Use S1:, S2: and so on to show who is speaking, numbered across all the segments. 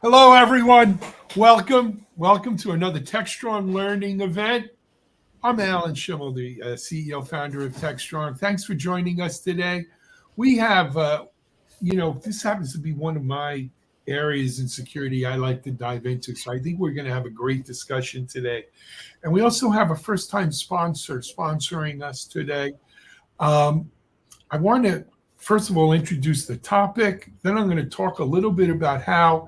S1: Hello, everyone. Welcome to another Techstrong learning event. I'm Alan Schimmel, the CEO founder of Techstrong. Thanks for joining us today. We have, this happens to be one of my areas in security I like to dive into. So I think we're going to have a great discussion today. And we also have a first-time sponsor sponsoring us today. I want to, first of all, introduce the topic. Then I'm going to talk a little bit about how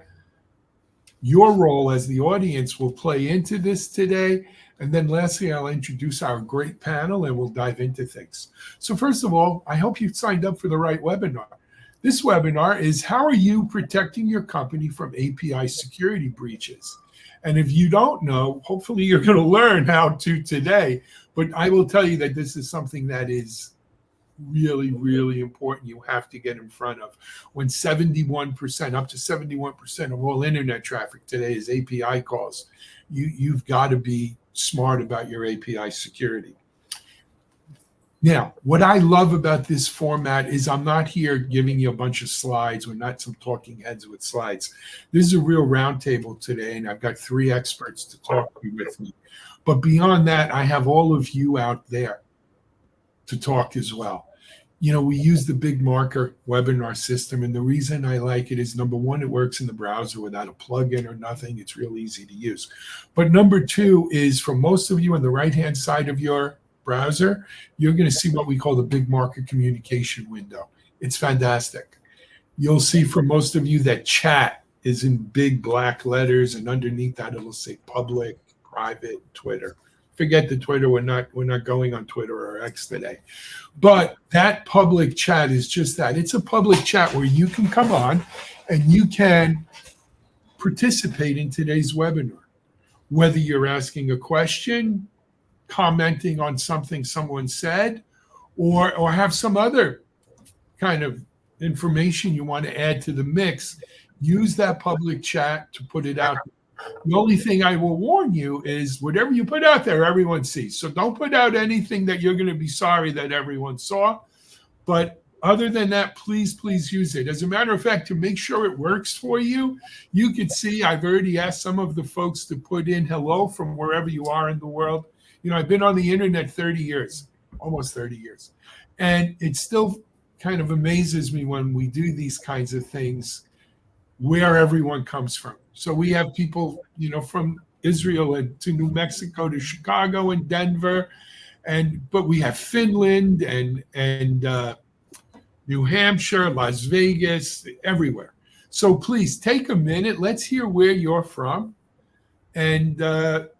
S1: your role as the audience will play into this today. And then lastly, I'll introduce our great panel and we'll dive into things. So first of all, I hope you signed up for the right webinar. This webinar is how are you protecting your company from API security breaches? And if you don't know, hopefully you're going to learn how to today. But I will tell you that this is something that is really, really important. You have to get in front of when 71%, up to 71% of all internet traffic today is API calls. You've got to be smart about your API security. Now, what I love about this format is I'm not here giving you a bunch of slides. We're not some talking heads with slides. This is a real roundtable today, and I've got 3 experts to talk with me. But beyond that, I have all of you out there to talk as well. You know, we use the Big Marker webinar system, and the reason I like it is, number one, it works in the browser without a plugin or nothing. It's real easy to use. But number 2 is, for most of you on the right-hand side of your browser, you're going to see what we call the Big Marker communication window. It's fantastic. You'll see for most of you that chat is in big black letters, and underneath that it'll say public, private, Twitter. Forget the Twitter. We're not going on Twitter or X today. But that public chat is just that. It's a public chat where you can come on and you can participate in today's webinar. Whether you're asking a question, commenting on something someone said, or have some other kind of information you want to add to the mix, use that public chat to put it out. The only thing I will warn you is whatever you put out there, everyone sees. So don't put out anything that you're going to be sorry that everyone saw. But other than that, please use it. As a matter of fact, to make sure it works for you, you could see I've already asked some of the folks to put in hello from wherever you are in the world. You know, I've been on the internet 30 years, almost 30 years. And it still kind of amazes me when we do these kinds of things, where everyone comes from. So we have people, you know, from Israel and to New Mexico to Chicago and Denver, but we have Finland and New Hampshire, Las Vegas, everywhere. So please take a minute. Let's hear where you're from. And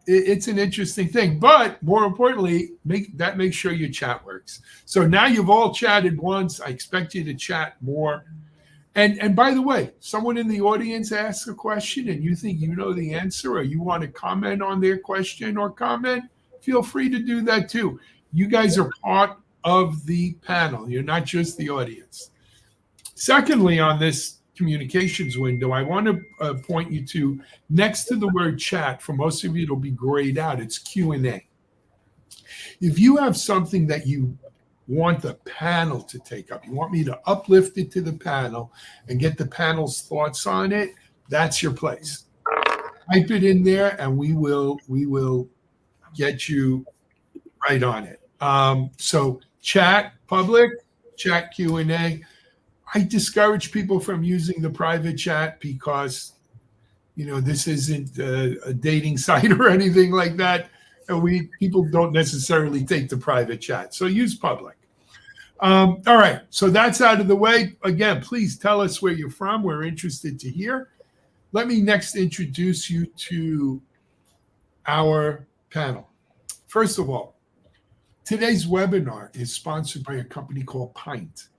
S1: it's an interesting thing. But more importantly, make sure your chat works. So now you've all chatted once. I expect you to chat more. And by the way, someone in the audience asks a question and you think you know the answer, or you want to comment on their question or comment, feel free to do that too. You guys are part of the panel. You're not just the audience. Secondly, on this communications window, I want to point you to, next to the word chat, for most of you it'll be grayed out, it's Q&A. If you have something that you want the panel to take up, you want me to uplift it to the panel and get the panel's thoughts on it, that's your place. Type it in there and we will get you right on it. So chat public, chat Q&A. I discourage people from using the private chat because, you know, this isn't a dating site or anything like that. And people don't necessarily take the private chat. So use public. All right. So that's out of the way. Again, please tell us where you're from. We're interested to hear. Let me next introduce you to our panel. First of all, today's webinar is sponsored by a company called Pint.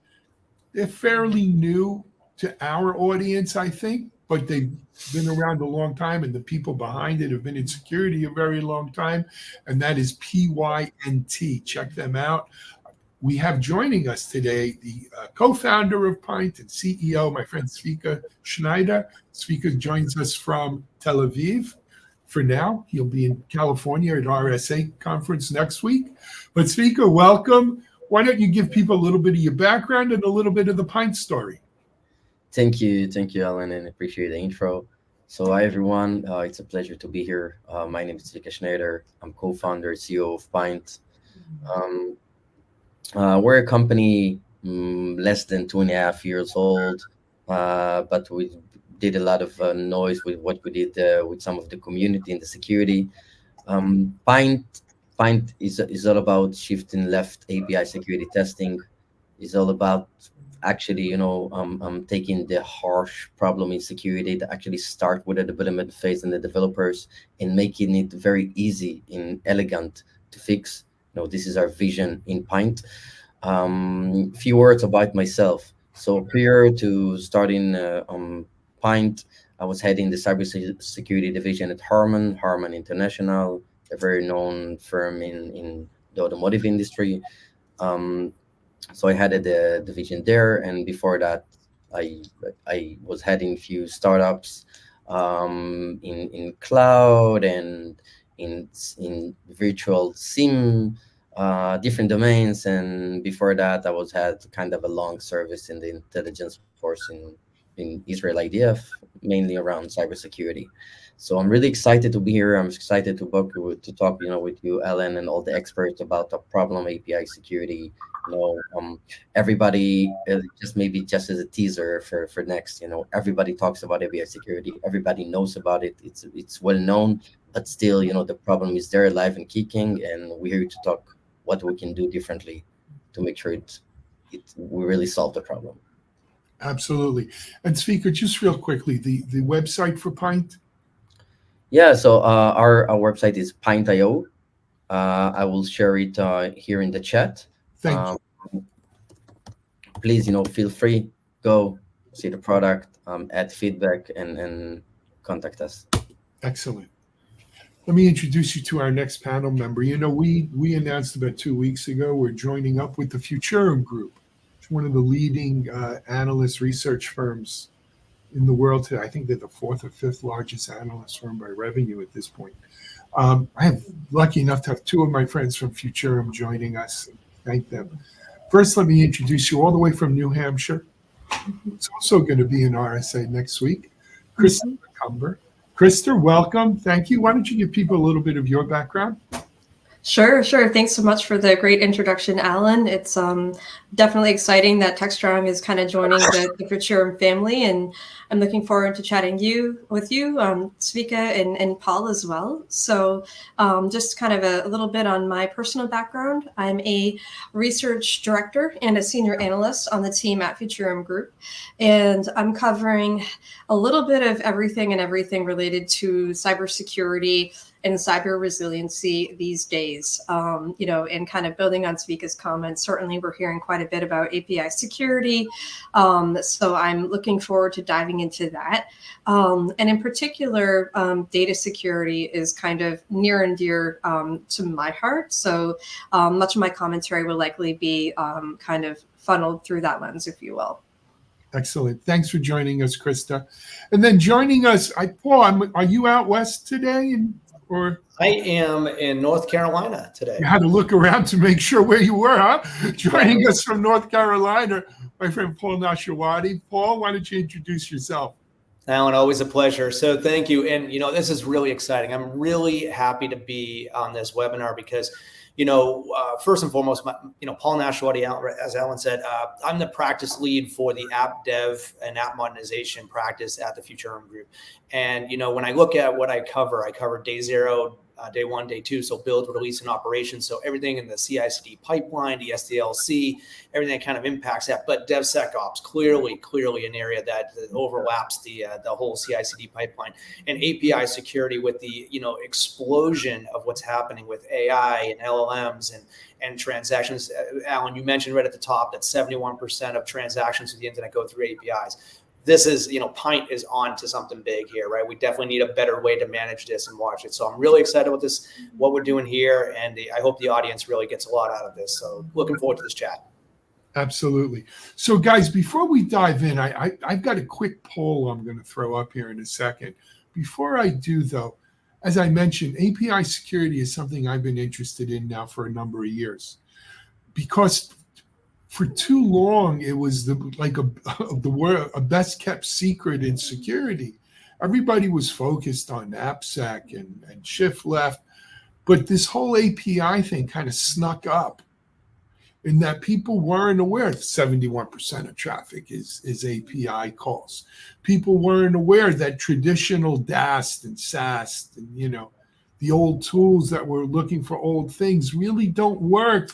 S1: They're fairly new to our audience, I think, but they've been around a long time, and the people behind it have been in security a very long time, and that is PYNT. Check them out. We have joining us today the co-founder of Pint and CEO, my friend Zvika Schneider. Zvika joins us from Tel Aviv. For now, he'll be in California at RSA conference next week. But Zvika, welcome. Why don't you give people a little bit of your background and a little bit of the Pint story?
S2: Thank you, Alan, and appreciate the intro. So, hi everyone. It's a pleasure to be here. My name is Vika Schneider. I'm co-founder, CEO of Pint. Um, we're a company less than 2.5 years old, but we did a lot of noise with what we did with some of the community and the security. Pint is all about shifting left API security testing. Is all about actually, taking the harsh problem in security to actually start with the development phase and the developers and making it very easy and elegant to fix. This is our vision in Pint. Few words about myself. So prior to starting Pint, I was heading the cybersecurity division at Harman International, a very known firm in the automotive industry. Um, so I had a division there, and before that, I I was heading few startups in cloud and in virtual sim, different domains, and before that, I was had kind of a long service in the intelligence force in Israel IDF, mainly around cybersecurity. So I'm really excited to be here. I'm excited to talk, with you, Ellen, and all the experts about the problem API security. Everybody, just as a teaser for next, everybody talks about API security. Everybody knows about it. It's well known, but still, the problem is there, alive and kicking, and we're here to talk what we can do differently to make sure it we really solve the problem.
S1: Absolutely. And speaker, just real quickly, the website for Pint.
S2: Yeah, so our website is Pint.io. I will share it here in the chat.
S1: Thank
S2: Um,
S1: you.
S2: Please, feel free, go see the product, add feedback, and contact us.
S1: Excellent. Let me introduce you to our next panel member. We announced about 2 weeks ago we're joining up with the Futurum Group. It's one of the leading analyst research firms in the world today. I think they're the fourth or fifth largest analyst firm by revenue at this point. I am lucky enough to have two of my friends from Futurum joining us. Thank them. First, let me introduce you all the way from New Hampshire. It's also going to be in RSA next week. Krista
S3: Mhm.
S1: McCumber. Krista, welcome. Thank you. Why don't you give people a little bit of your background?
S3: Sure, sure. Thanks so much for the great introduction, Alan. It's definitely exciting that Techstrong is kind of joining the Futurum family, and I'm looking forward to chatting with you, Svika and Paul as well. So, just kind of a little bit on my personal background. I'm a research director and a senior analyst on the team at Futurum Group, and I'm covering a little bit of everything related to cybersecurity and cyber resiliency these days. And kind of building on Svika's comments, certainly we're hearing quite a bit about API security. So I'm looking forward to diving into that. And in particular, data security is kind of near and dear to my heart. So much of my commentary will likely be kind of funneled through that lens, if you will.
S1: Excellent. Thanks for joining us, Krista. And then joining us, Paul, are you out west today? Or
S4: I am in North Carolina today.
S1: you had to look around to make sure where you were, huh? Joining us from North Carolina, my friend Paul Nashawati. Paul, why don't you introduce yourself?
S4: Alan, always a pleasure. So thank you. And, this is really exciting. I'm really happy to be on this webinar because, first and foremost, Paul Nashawati, as Alan said, I'm the practice lead for the app dev and app modernization practice at the Futurum Group. And, when I look at what I cover day zero, day one, day two. So build, release, and operation. So everything in the CI/CD pipeline, the SDLC, everything that kind of impacts that. But DevSecOps, clearly an area that overlaps the whole CI/CD pipeline, and API security with the explosion of what's happening with AI and LLMs and transactions. Alan, you mentioned right at the top that 71% of transactions to the internet go through APIs. This is, Pint is on to something big here, right? We definitely need a better way to manage this and watch it. So I'm really excited about this, what we're doing here, and I hope the audience really gets a lot out of this. So looking forward to this chat.
S1: Absolutely. So, guys, before we dive in, I've got a quick poll I'm going to throw up here in a second. Before I do, though, as I mentioned, API security is something I've been interested in now for a number of years, because for too long it was the best kept secret in security. everybody was focused on AppSec and shift left, but this whole API thing kind of snuck up in that people weren't aware 71% of traffic is API calls. People weren't aware that traditional DAST and SAST and, the old tools that were looking for old things really don't work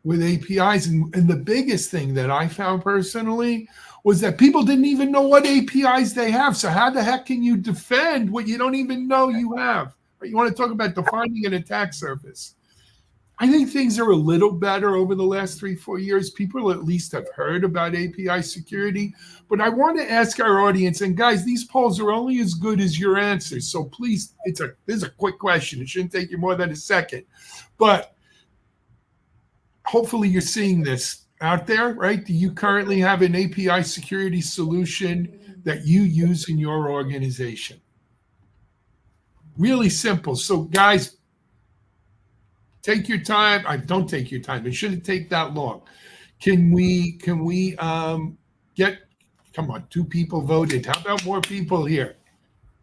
S1: with APIs. And the biggest thing that I found personally was that people didn't even know what APIs they have. So how the heck can you defend what you don't even know you have? You want to talk about defining an attack surface? I think things are a little better over the last 3-4 years. People at least have heard about API security. But I want to ask our audience, and guys, these polls are only as good as your answers. So please, this is a quick question. It shouldn't take you more than a second. But hopefully you're seeing this out there, right? Do you currently have an API security solution that you use in your organization? Really simple. So guys, take your time. Don't take your time. It shouldn't take that long. Can we get, come on, 2 people voted. How about more people here?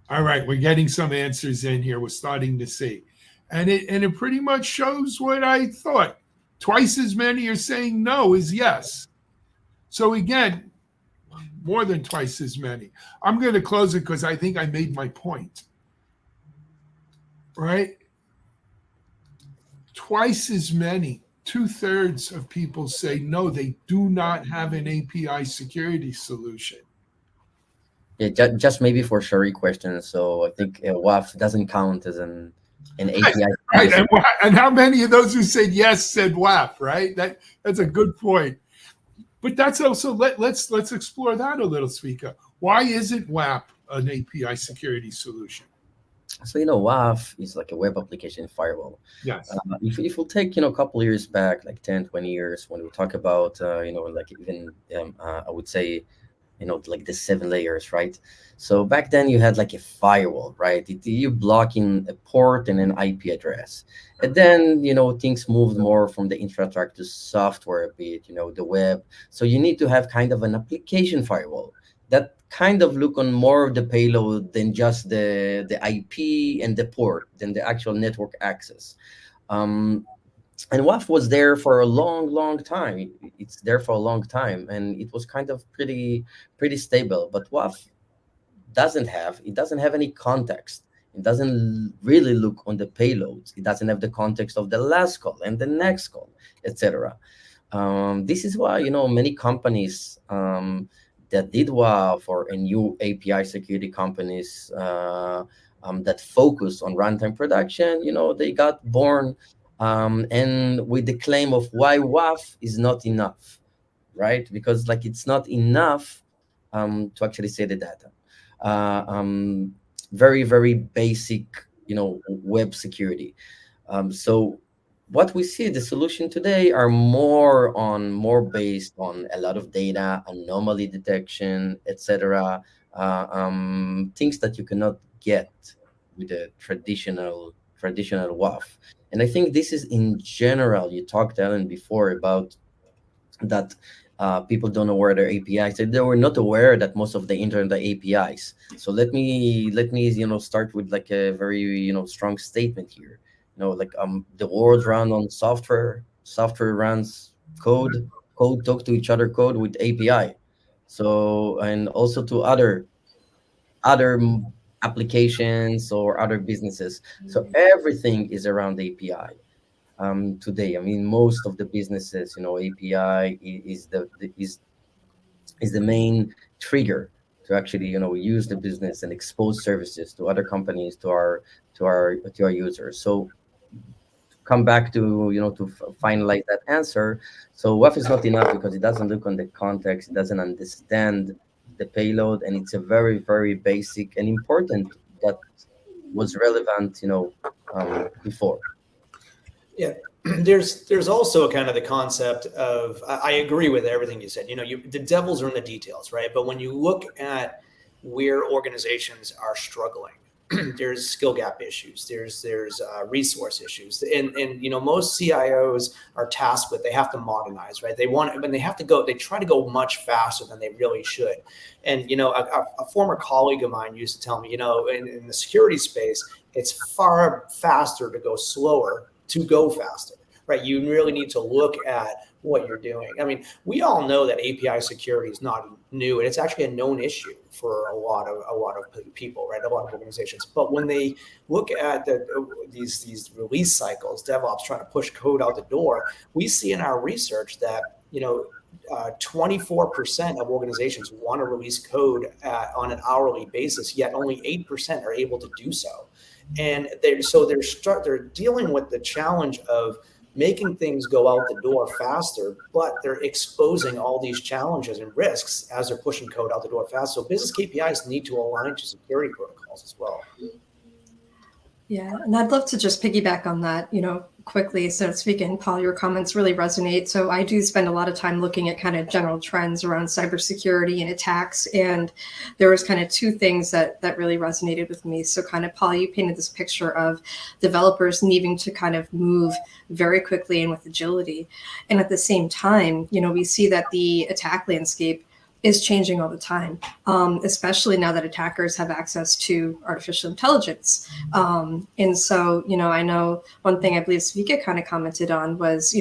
S1: All right, we're getting some answers in here. We're starting to see. And it pretty much shows what I thought. Twice as many are saying no as yes. So again, more than twice as many. I'm going to close it because I think I made my point. Right? Twice as many, 2/3 of people say no, they do not have an API security solution.
S2: Yeah, just maybe for Sherry question. So I think WAF doesn't count as an API.
S1: Right. And how many of those who said yes said WAF, right? That's a good point. But that's also, let's explore that a little, Svika. Why isn't WAF an API security solution?
S2: So, WAF is like a web application firewall.
S1: Yes.
S2: If we'll take, a couple years back, like 10, 20 years, when we talk about, like even, I would say, like the 7 layers, right? So back then you had like a firewall, right? You blocking a port and an IP address. And then, things moved more from the infrastructure to software a bit, the web. So you need to have kind of an application firewall that kind of look on more of the payload than just the IP and the port, than the actual network access. And WAF was there for a long, long time. It's there for a long time, and it was kind of pretty stable. But WAF doesn't have any context. It doesn't really look on the payloads. It doesn't have the context of the last call and the next call, etc. This is why many companies that did WAF, or a new API security companies that focus on runtime production, they got born. And with the claim of why WAF is not enough, right? Because it's not enough to actually say the data. Very, very basic, web security. So what we see, the solution today are more based on a lot of data, anomaly detection, etc. Things that you cannot get with a traditional WAF. And I think this is in general. You talked, Alan, before about that people don't know where their APIs. They were not aware that most of the internet are APIs. So let me start with like a very strong statement here. The world runs on software. Software runs code. Code talk to each other. Code with API. So, and also to other applications or other businesses. So everything is around API. Today, I mean, most of the businesses, API is the main trigger to actually, use the business and expose services to other companies, to our users. So come back to finalize that answer. So WAF is not enough because it doesn't look on the context, it doesn't understand the payload, and it's a very, very basic and important that was relevant before.
S4: Yeah, there's also kind of the concept of, I agree with everything you said. The devils are in the details, right? But when you look at where organizations are struggling, there's skill gap issues, there's resource issues, and most CIOs are tasked with, they have to modernize, right? They try to go much faster than they really should. And a former colleague of mine used to tell me, in the security space, it's far faster to go slower to go faster, right? You really need to look at what you're doing. I mean, we all know that API security is not new, and it's actually a known issue for a lot of people, right? A lot of organizations. But when they look at these release cycles, DevOps trying to push code out the door, we see in our research that 24% of organizations want to release code on an hourly basis, yet only 8% are able to do so. And they're dealing with the challenge of making things go out the door faster, but they're exposing all these challenges and risks as they're pushing code out the door fast. So business KPIs need to align to security protocols as well.
S3: Yeah, and I'd love to just piggyback on that, quickly, so to speak. And Paul, your comments really resonate. So I do spend a lot of time looking at kind of general trends around cybersecurity and attacks. And there was kind of two things that really resonated with me. So kind of, Paul, you painted this picture of developers needing to kind of move very quickly and with agility. And at the same time, we see that the attack landscape is changing all the time, especially now that attackers have access to artificial intelligence. And so, I know one thing I believe Svika kind of commented on was,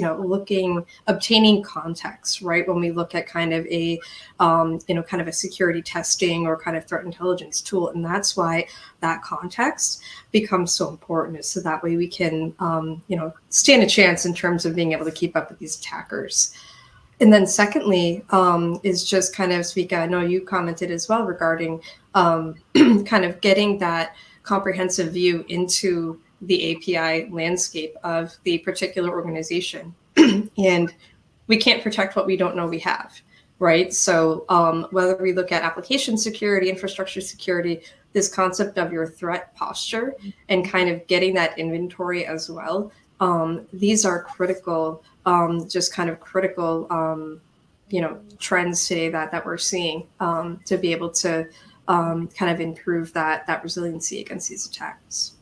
S3: obtaining context, right? When we look at kind of a, kind of a security testing or kind of threat intelligence tool. And that's why that context becomes so important, is so that way we can, stand a chance in terms of being able to keep up with these attackers. And then secondly, is just kind of, Svika, I know you commented as well regarding kind of getting that comprehensive view into the API landscape of the particular organization. And we can't protect what we don't know we have, right? So whether we look at application security, infrastructure security, this concept of your threat posture and kind of getting that inventory as well, these are critical, trends today that we're seeing to be able to kind of improve that resiliency against these attacks.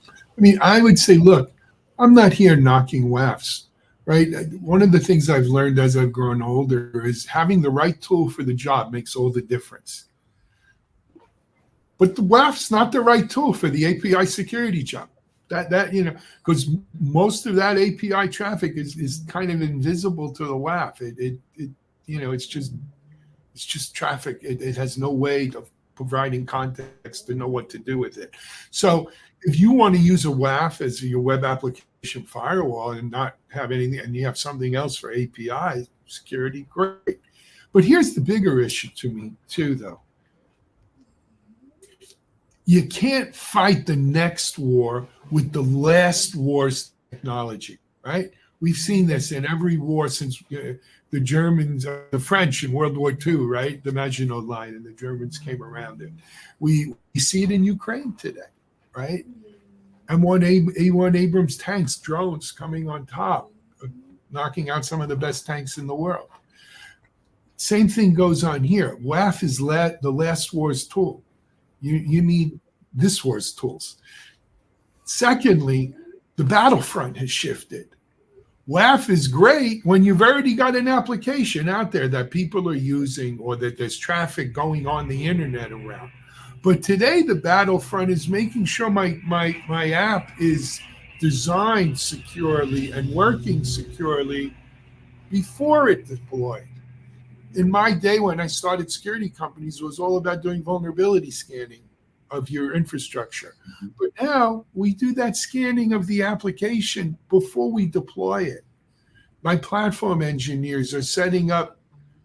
S1: I mean, I would say, look, I'm not here knocking WAFs, right? One of the things I've learned as I've grown older is having the right tool for the job makes all the difference. But the WAF's not the right tool for the API security job. Because most of that API traffic is kind of invisible to the WAF. It's just traffic. It has no way of providing context to know what to do with it. So if you want to use a WAF as your web application firewall and not have anything, and you have something else for API security, great. But here's the bigger issue to me too, though. You can't fight the next war with the last war's technology, right? We've seen this in every war since the Germans, the French in World War II, right? The Maginot Line, and the Germans came around it. We see it in Ukraine today, right? A1 Abrams tanks, drones coming on top, knocking out some of the best tanks in the world. Same thing goes on here. WAF is the last war's tool. You need this war's tools. Secondly, the battlefront has shifted. WAF is great when you've already got an application out there that people are using or that there's traffic going on the internet around. But today, the battlefront is making sure my app is designed securely and working securely before it's deployed. In my day, when I started security companies, it was all about doing vulnerability scanning of your infrastructure. But now we do that scanning of the application before we deploy it. My platform engineers are setting up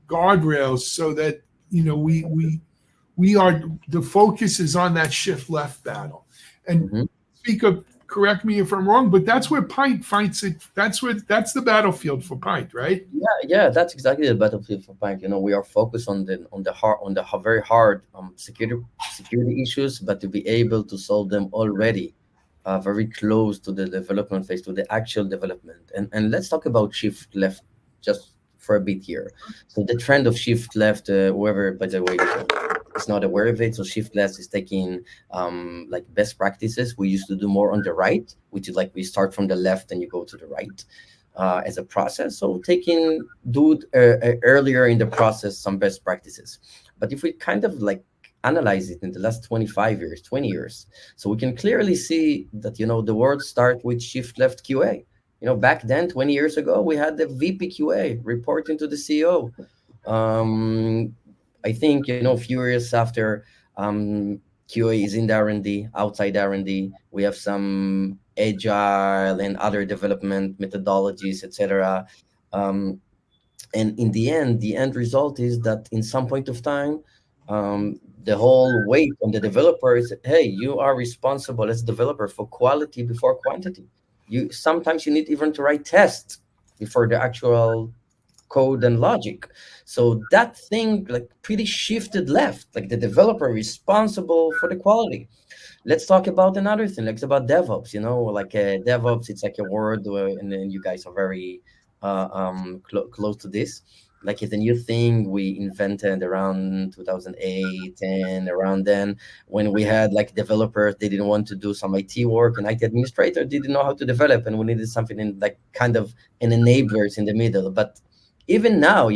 S1: guardrails so that we are, the focus is on that shift left battle. And speak of, correct me if I'm wrong, but that's where Pint fights it. That's the battlefield for Pint, right?
S2: Yeah, that's exactly the battlefield for Pint. We are focused on the very hard security issues, but to be able to solve them already, very close to the development phase, to the actual development. And let's talk about shift left just for a bit here. So the trend of shift left, whoever, by the way, is not aware of it. So shift left is taking like best practices. We used to do more on the right, which is like we start from the left and you go to the right as a process. So earlier in the process some best practices. But if we kind of like analyze it in the last 25 years, 20 years, so we can clearly see that, the world start with shift left QA. Back then, 20 years ago, we had the VP QA reporting to the CEO. I think, a few years after, QA is in the R&D, outside R&D. We have some agile and other development methodologies, etc. Um, and in the end result is that in some point of time, the whole weight on the developer is, hey, you are responsible as developer for quality before quantity. You sometimes you need even to write tests before the actual code and logic. So that thing like pretty shifted left, like the developer responsible for the quality. Let's talk about another thing, like it's about DevOps. Like DevOps, it's like a word, and then you guys are very close to this. Like it's a new thing we invented around 2008, and around then, when we had like developers, they didn't want to do some IT work, and IT administrator didn't know how to develop, and we needed something in like kind of an enablers in the middle. But even now,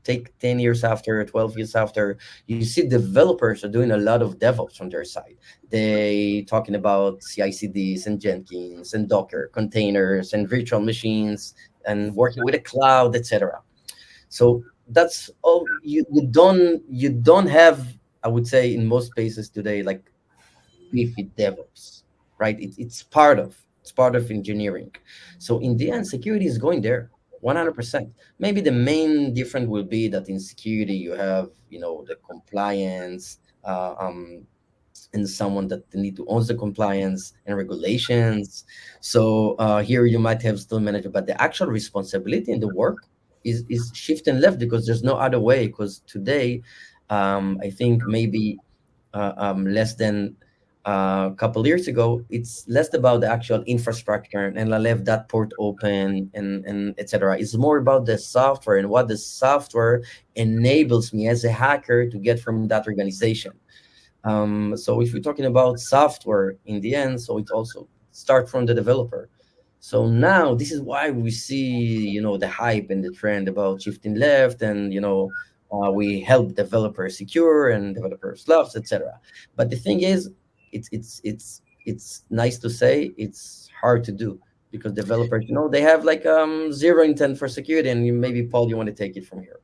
S2: take 10 years after, 12 years after, you see developers are doing a lot of DevOps on their side. They talking about CI/CDs and Jenkins and Docker containers and virtual machines and working with a cloud, etc. So that's all. You don't have, I would say, in most spaces today, like beefy DevOps, right? It's part of engineering. So in the end, security is going there 100%. Maybe the main difference will be that in security you have, the compliance, and someone that need to own the compliance and regulations. So here you might have still manager, but the actual responsibility in the work is shifting left because there's no other way. Because today, I think maybe less than a couple years ago, it's less about the actual infrastructure and I left that port open and etc. It's more about the software and what the software enables me as a hacker to get from that organization. So if you're talking about software in the end, so it also start from the developer. So now this is why we see, the hype and the trend about shifting left, and we help developers secure and developers loves, etc. But the thing is, it's nice to say, it's hard to do because developers, they have like zero intent for security. And maybe Paul, you want to take it from here.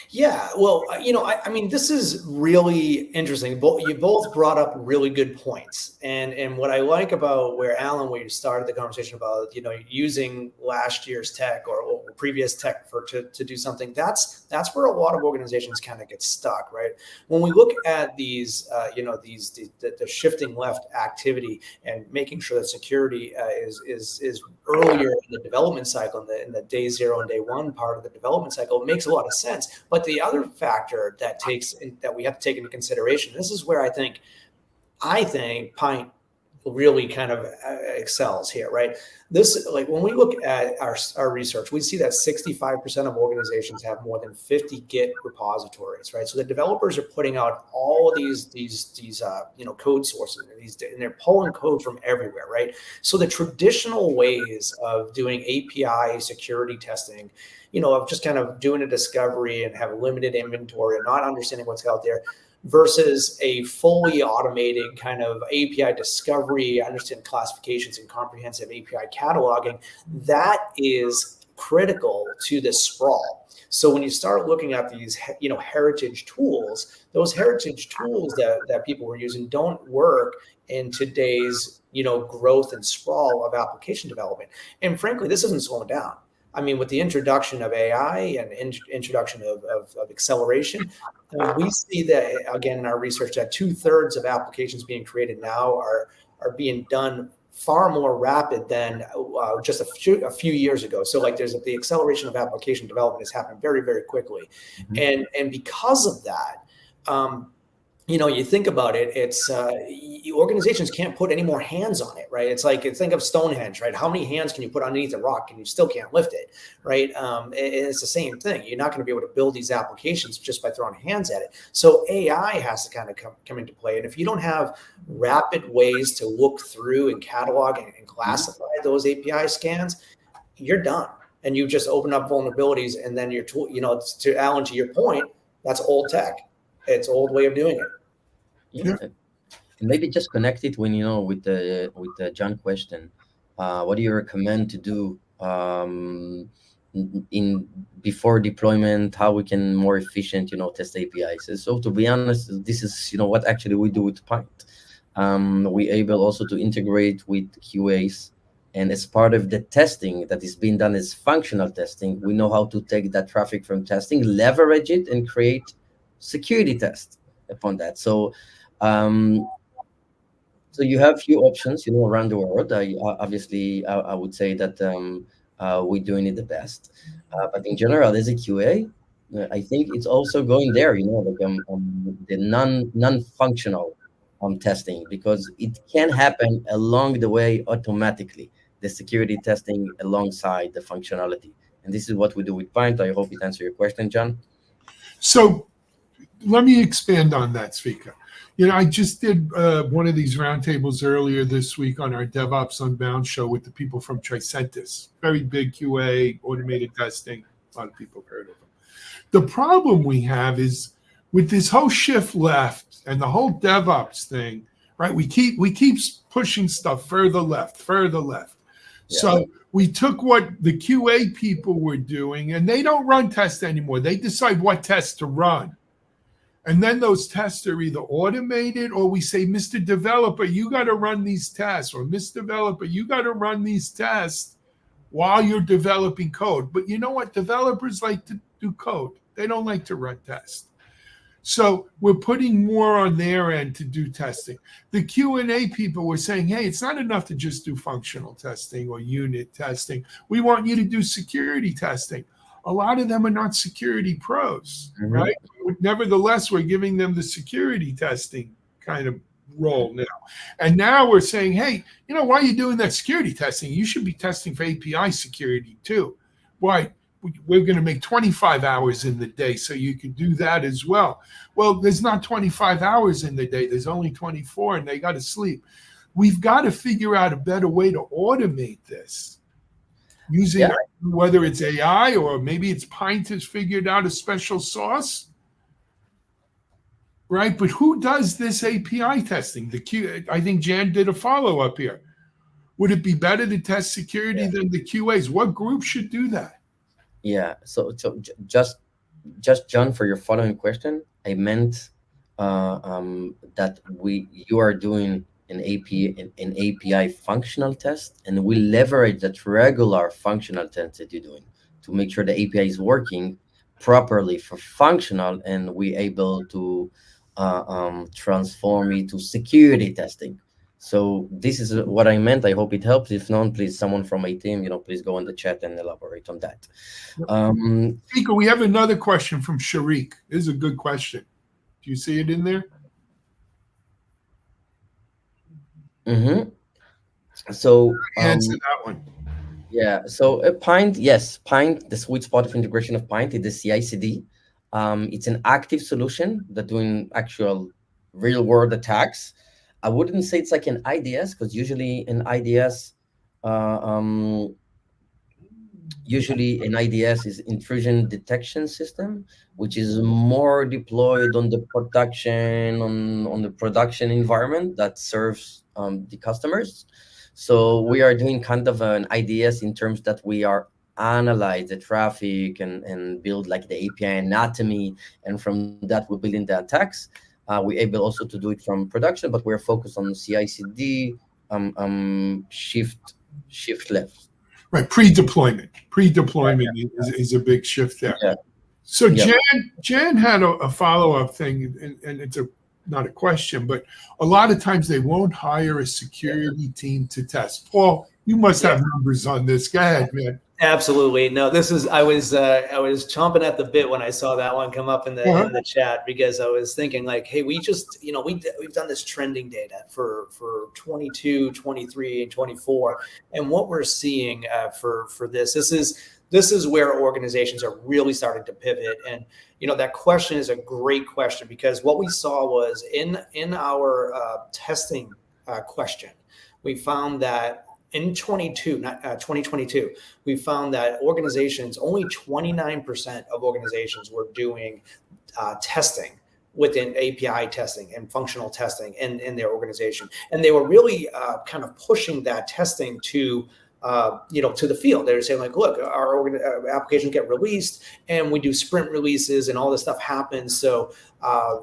S4: Yeah, well, I mean, this is really interesting. You both brought up really good points, and what I like about where you started the conversation about, using last year's tech or previous tech to do something. That's where a lot of organizations kind of get stuck, right? When we look at these, the shifting left activity and making sure that security is earlier in the development cycle, in the day zero and day one part of the development cycle, it makes a lot of sense. But the other factor that we have to take into consideration, this is where I think Pint really kind of excels here, right? This, like, when we look at our research, we see that 65% of organizations have more than 50 Git repositories, right? So the developers are putting out all of these code sources, and they're pulling code from everywhere, right? So the traditional ways of doing API security testing, of just kind of doing a discovery and have limited inventory and not understanding what's out there, versus a fully automated kind of API discovery, understand classifications and comprehensive API cataloging, that is critical to the sprawl. So when you start looking at these, heritage tools, those heritage tools that people were using don't work in today's, growth and sprawl of application development. And frankly, this isn't slowing down. I mean, with the introduction of AI and introduction of acceleration, we see that, again, in our research, that 2/3 of applications being created now are being done far more rapid than just a few years ago. So like the acceleration of application development has happened very, very quickly. Mm-hmm. And because of that, you think about it, it's organizations can't put any more hands on it, right? It's like, think of Stonehenge, right? How many hands can you put underneath a rock and you still can't lift it, right? It's the same thing. You're not going to be able to build these applications just by throwing hands at it. So AI has to kind of come into play. And if you don't have rapid ways to look through and catalog and classify those API scans, you're done. And you just open up vulnerabilities, and then your tool, to Alan, to your point, that's old tech. It's old way of doing it.
S2: Yeah. And maybe just connect it with the John question. What do you recommend to do in before deployment? How we can more efficient test APIs? So to be honest, this is what actually we do with Pint. We able also to integrate with QAs, and as part of the testing that is being done as functional testing, we know how to take that traffic from testing, leverage it, and create security tests upon that. So so you have few options around the world. I would say that we're doing it the best, but in general as a QA, I think it's also going there, like the non-functional testing, because it can happen along the way automatically, the security testing alongside the functionality. And this is what we do with Pint. I hope it answered your question, John.
S1: So let me expand on that, Svika. I just did one of these roundtables earlier this week on our DevOps Unbound show with the people from Tricentis, very big QA, automated testing. A lot of people have heard of them. The problem we have is with this whole shift left and the whole DevOps thing, right? We keep pushing stuff further left. Yeah. So we took what the QA people were doing, and they don't run tests anymore. They decide what tests to run. And then those tests are either automated, or we say, Mr. Developer, you got to run these tests, or Mr. Developer, you got to run these tests while you're developing code. But you know what? Developers like to do code. They don't like to run tests. So we're putting more on their end to do testing. The Q&A people were saying, hey, it's not enough to just do functional testing or unit testing. We want you to do security testing. A lot of them are not security pros, right? Nevertheless, we're giving them the security testing kind of role now. And now we're saying, hey, why are you doing that security testing? You should be testing for API security too. Why? We're going to make 25 hours in the day so you can do that as well. Well, there's not 25 hours in the day. There's only 24, and they got to sleep. We've got to figure out a better way to automate this using whether it's AI or maybe it's Pint has figured out a special sauce, right? But who does this API testing? I think Jan did a follow-up here. Would it be better to test security than the QAs? What group should do that?
S2: Yeah. So just John, for your following question, I meant that you are doing an API functional test, and we leverage that regular functional test that you're doing to make sure the API is working properly for functional, and we able to transform it to security testing. So this is what I meant. I hope it helps. If not, please, someone from my team, please go in the chat and elaborate on that.
S1: We have another question from Sharik. This is a good question. Do you see it in there?
S2: So
S1: answer that one.
S2: Yeah. So Pint, yes, Pint, the sweet spot of integration of Pint is the CI/CD. It's an active solution that doing actual real world attacks. I wouldn't say it's like an IDS, because usually an IDS is intrusion detection system, which is more deployed on the production environment that serves the customers. So we are doing kind of an IDS in terms that we are analyze the traffic and build like the API anatomy, and from that we're building the attacks. We're able also to do it from production, but we're focused on CI/CD, shift left.
S1: Right, pre-deployment. Pre-deployment is a big shift there.
S2: Yeah.
S1: So Jan had a follow-up thing, and it's not a question, but a lot of times they won't hire a security team to test. Paul, You must have numbers on this. Go ahead, man.
S4: Absolutely. No, this is I was chomping at the bit when I saw that one come up in the chat, because I was thinking like, hey, we just, we've done this trending data for 22, 23 and 24, and what we're seeing for this is where organizations are really starting to pivot. And that question is a great question, because what we saw was in our testing question, we found that in 2022, we found that only 29% of organizations were doing testing within API testing and functional testing in their organization. And they were really kind of pushing that testing to the field. They were saying like, look, our applications get released and we do sprint releases and all this stuff happens. So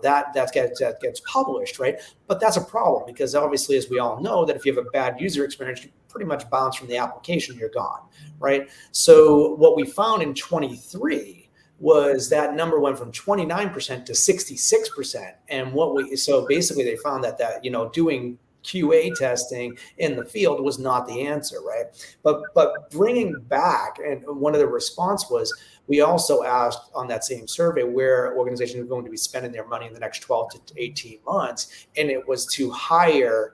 S4: that gets published, right? But that's a problem, because obviously, as we all know, that if you have a bad user experience, you pretty much bounce from the application, you're gone, right? So what we found in 23 was that number went from 29% to 66%. And so basically they found that doing QA testing in the field was not the answer, right? But bringing back, and one of the response was, we also asked on that same survey where organizations are going to be spending their money in the next 12 to 18 months, and it was to hire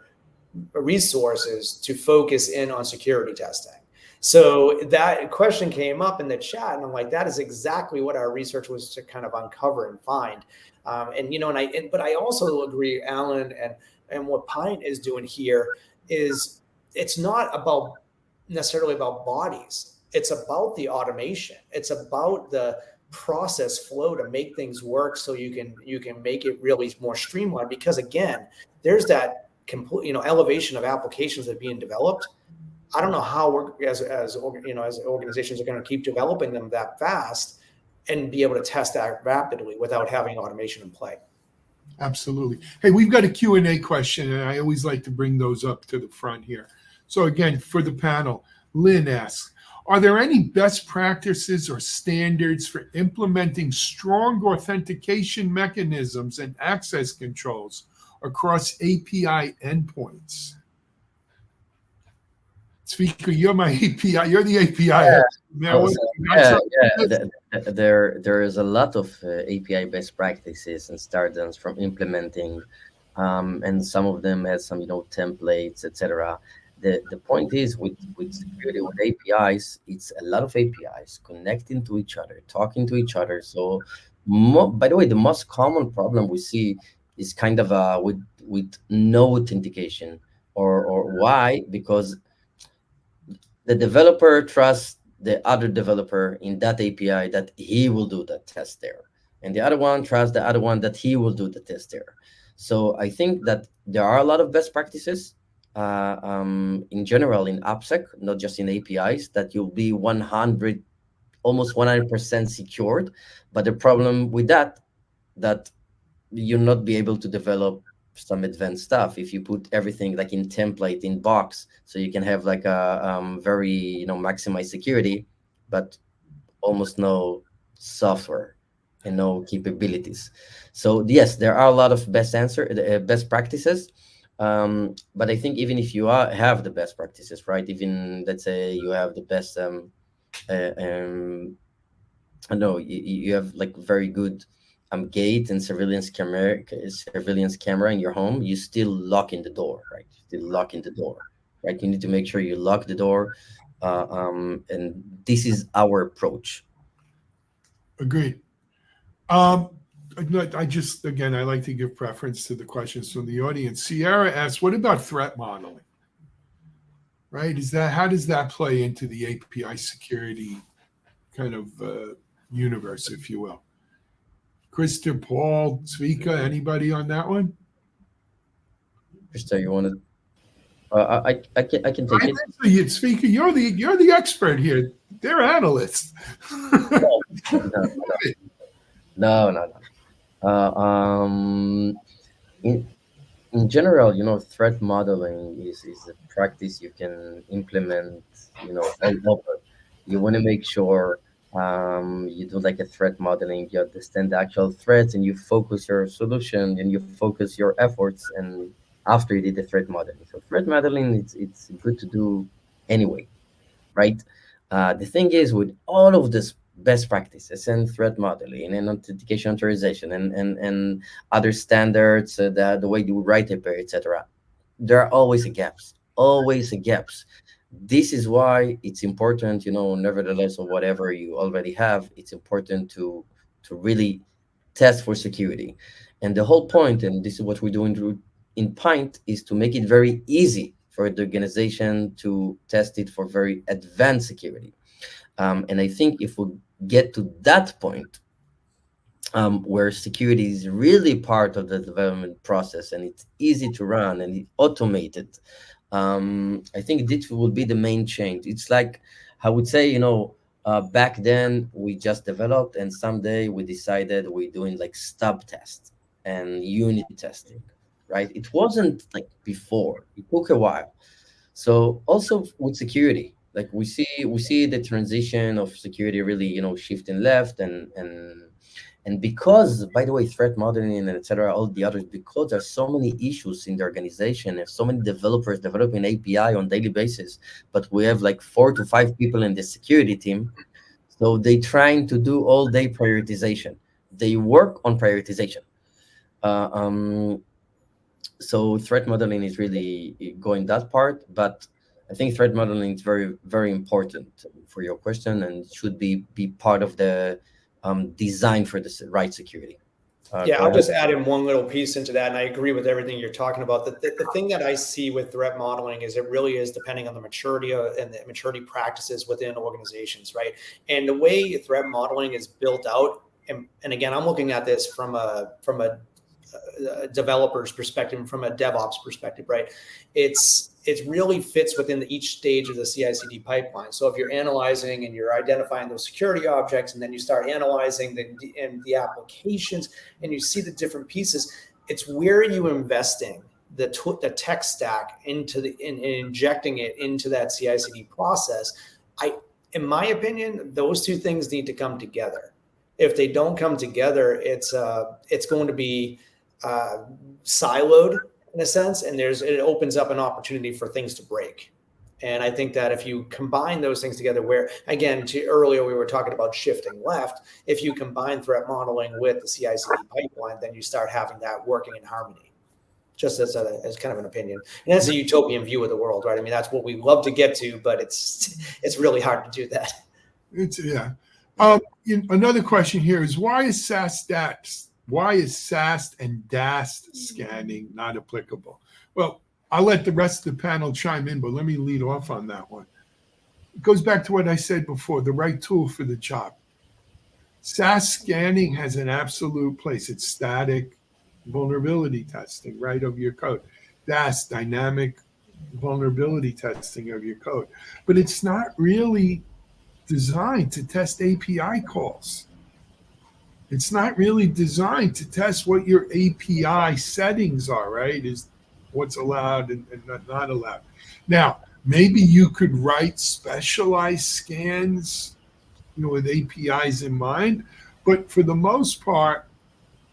S4: resources to focus in on security testing. So that question came up in the chat, and I'm like, that is exactly what our research was to kind of uncover and find. But I also agree, Alan, and what Pine is doing here is, it's not necessarily about bodies. It's about the automation. It's about the process flow to make things work, so you can make it really more streamlined. Because again, there's that complete elevation of applications that are being developed. I don't know how we're as organizations are going to keep developing them that fast and be able to test that rapidly without having automation in play.
S1: Absolutely. Hey, we've got a Q&A question, and I always like to bring those up to the front here. So again, for the panel, Lynn asks, are there any best practices or standards for implementing strong authentication mechanisms and access controls across API endpoints? Speaker, you're my API. You're the API.
S2: There is a lot of API best practices and standards from implementing, and some of them has some templates, etc. The point is with security, with APIs, it's a lot of APIs connecting to each other, talking to each other. So, by the way, the most common problem we see is kind of with no authentication, or why? Because the developer trusts the other developer in that API that he will do the test there, and the other one trusts the other one that he will do the test there. So I think that there are a lot of best practices in general in AppSec, not just in APIs, that you'll be almost 100% secured. But the problem with that you'll not be able to develop some advanced stuff if you put everything like in template in box, so you can have like a very maximized security, but almost no software and no capabilities. So yes, there are a lot of best practices, but I think even if you have the best practices, right? Even let's say you have the best, I know you have like very good gate and surveillance camera in your home, you still lock in the door, right? Right? You need to make sure you lock the door, and this is our approach.
S1: Agreed. I like to give preference to the questions from the audience. Sierra asks, what about threat modeling? Right? How does that play into the API security kind of universe, if you will? Krista, Paul, Zvika, anybody on that one?
S2: Krista, you want to? I can take it.
S1: Zvika, you're the expert here. They're analysts.
S2: No. In general, threat modeling is a practice you can implement, all over. You want to make sure you do like a threat modeling, you understand the actual threats, and you focus your solution and you focus your efforts, and after you did the threat modeling. So threat modeling, it's good to do anyway, right? The thing is, with all of this best practices and threat modeling and authentication authorization and other standards, the way you write a pair, etc., there are always a gaps, always a gaps. This is why it's important, nevertheless, of whatever you already have, it's important to really test for security. And the whole point, and this is what we're doing in Pint, is to make it very easy for the organization to test it for very advanced security. And I think if we get to that point, where security is really part of the development process and it's easy to run and it's automated, I think this will be the main change. It's like, I would say, back then we just developed, and someday we decided we're doing like stub tests and unit testing, right? It wasn't like before. It took a while. So also with security, like we see the transition of security really, shifting left, and because, by the way, threat modeling and etc., all the others, because there's so many issues in the organization and so many developers developing API on daily basis, but we have like 4 to 5 people in the security team, so they trying to do all day prioritization. They work on prioritization. Uh, um, so threat modeling is really going that part, but I think threat modeling is very, very important for your question, and should be part of the design for the right security.
S4: Yeah,
S2: Go
S4: I'll
S2: ahead.
S4: just add in one little piece into that, and I agree with everything you're talking about. The thing that I see with threat modeling is it really is depending on the maturity and the maturity practices within organizations, right? And the way threat modeling is built out, and again, I'm looking at this from a developer's perspective, from a DevOps perspective, right? It really fits within each stage of the CI/CD pipeline. So if you're analyzing and you're identifying those security objects, and then you start analyzing the applications, and you see the different pieces, it's where you investing the tech stack in injecting it into that CI/CD process. In my opinion, those two things need to come together. If they don't come together, it's going to be siloed in a sense, and it opens up an opportunity for things to break. And I think that if you combine those things together, where again, to earlier we were talking about shifting left, if you combine threat modeling with the CI/CD pipeline, then you start having that working in harmony. Just as kind of an opinion, and that's a utopian view of the world, right? I mean, that's what we love to get to, but it's really hard to do that.
S1: It's yeah. Another question here is, why is SAST and DAST scanning not applicable? Well, I'll let the rest of the panel chime in, but let me lead off on that one. It goes back to what I said before, the right tool for the job. SAST scanning has an absolute place. It's static vulnerability testing, right, of your code. DAST, dynamic vulnerability testing of your code. But it's not really designed to test API calls. It's not really designed to test what your API settings are, right? Is what's allowed and not allowed. Now, maybe you could write specialized scans, with APIs in mind, but for the most part,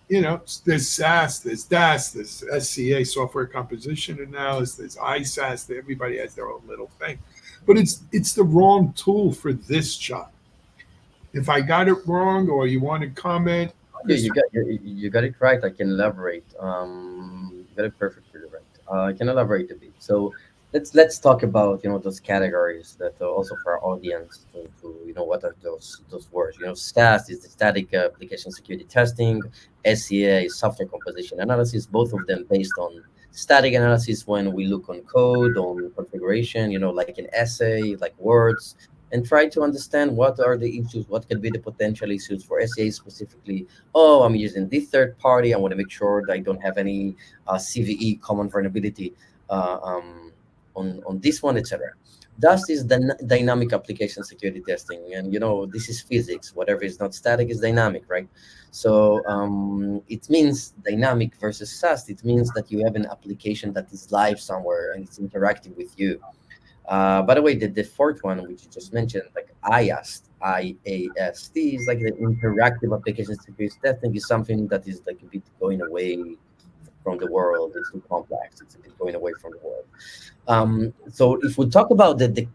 S1: there's SAST, there's DAST, there's SCA, software composition analysis, there's ISAST. Everybody has their own little thing, but it's the wrong tool for this job. If I got it wrong, or you want to comment,
S2: Yeah, you got it right. I can elaborate. You got it perfectly right. I can elaborate a bit. So let's talk about those categories that also for our audience to what are those words. SAST is the static application security testing. SCA is software composition analysis. Both of them based on static analysis when we look on code, on configuration. Like an essay, like words, and try to understand what are the issues, what could be the potential issues for SEA specifically. Oh, I'm using this third party. I want to make sure that I don't have any CVE, common vulnerability, on this one, etc. Thus is the dynamic application security testing, and this is physics. Whatever is not static is dynamic, right? So it means dynamic versus SAST. It means that you have an application that is live somewhere and it's interacting with you. By the way, the fourth one, which you just mentioned, like IAST, is like the interactive application security testing, is something that is like a bit going away from the world. It's too complex. It's a bit going away from the world. So if we talk about the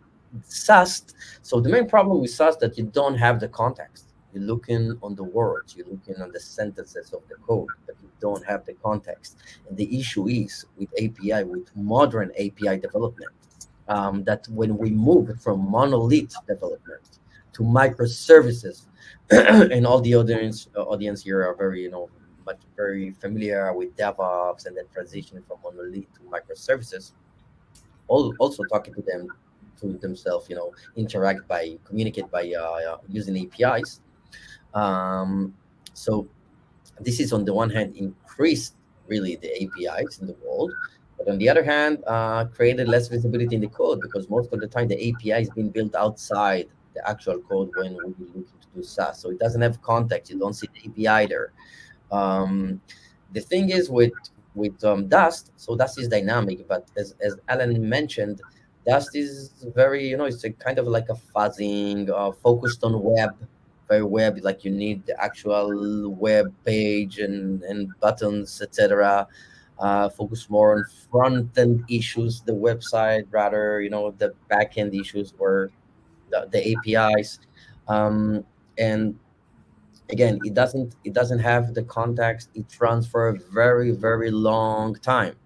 S2: SAST. So the main problem with SAST that you don't have the context. You're looking on the words, you're looking on the sentences of the code, but you don't have the context. And the issue is with API, with modern API development, that when we move from monolith development to microservices, and all the audience here are very, much very familiar with DevOps and then transition from monolith to microservices, also talking to them to themselves, interact by communicate by using APIs. Um, so this is on the one hand increased really the APIs in the world, but on the other hand, created less visibility in the code because most of the time the API is being built outside the actual code when we're looking to do SaaS. So it doesn't have context. You don't see the API there. Um, the thing is with Dust, so Dust is dynamic, but as Alan mentioned, Dust is very, it's a kind of like a fuzzing, focused on web, very web, like you need the actual web page and buttons, etc. Focus more on front end issues, the website rather, the back end issues or the APIs. And again, it doesn't have the context. It runs for a very very long time.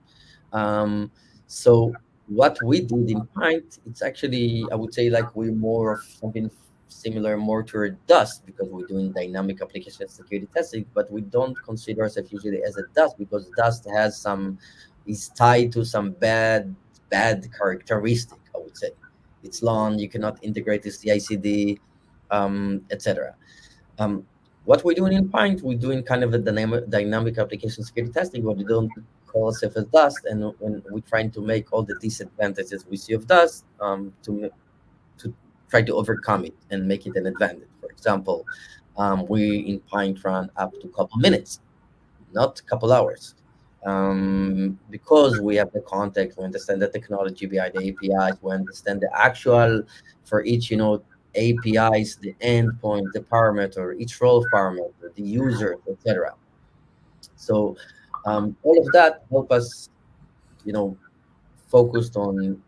S2: um, so what we did in Pint, it's actually, I would say, like we're more of something similar more to a Dust because we're doing dynamic application security testing, but we don't consider ourselves usually as a Dust because Dust has some is tied to some bad characteristic. I would say it's long. You cannot integrate this CI/CD, etc. um, what we're doing in Pint, we're doing kind of a dynamic application security testing, but we don't call ourselves as Dust, and when we're trying to make all the disadvantages we see of Dust, to try to overcome it and make it an advantage. For example, we in Pint run up to a couple minutes, not a couple hours. Because we have the context, we understand the technology behind the APIs, we understand the actual for each, APIs, the endpoint, the parameter, each role of parameter, the users, etc. So all of that help us, you know, focused on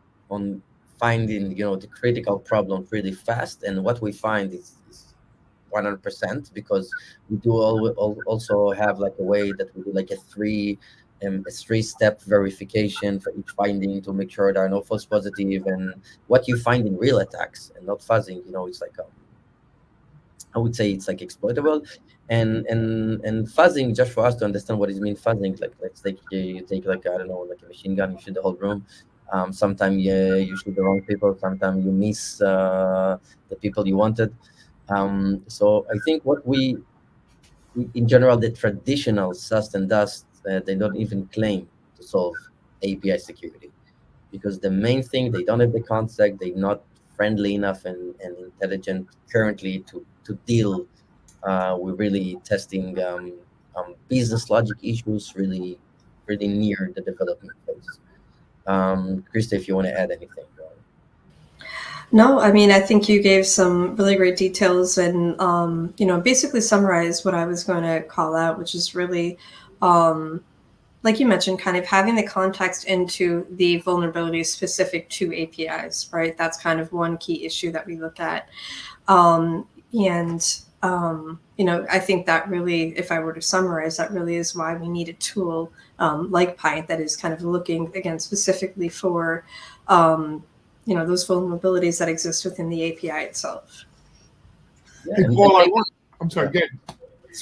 S2: finding, the critical problem really fast. And what we find is 100% because we do also have like a way that we do like a three-step verification for each finding to make sure there are no false positive and what you find in real attacks and not fuzzing. It's like I would say it's like exploitable, and fuzzing, just for us to understand what it means fuzzing. Like let's take you take like, I don't know, like a machine gun, you shoot the whole room. Sometimes you shoot the wrong people. Sometimes you miss the people you wanted. So I think what in general, the traditional SAST and Dust, they don't even claim to solve API security because the main thing, they don't have the concept, they're not friendly enough and intelligent currently to deal with really testing business logic issues really near the development phase. Krista, if you want to add anything.
S3: No, I mean, I think you gave some really great details and, basically summarized what I was going to call out, which is really, like you mentioned, kind of having the context into the vulnerabilities specific to APIs, right? That's kind of one key issue that we look at. I think that really, if I were to summarize, that really is why we need a tool like Pint that is kind of looking, again, specifically for those vulnerabilities that exist within the API itself.
S2: Yeah,
S1: Hey,
S2: and
S1: Paul,
S2: maybe,
S1: I'm sorry, again.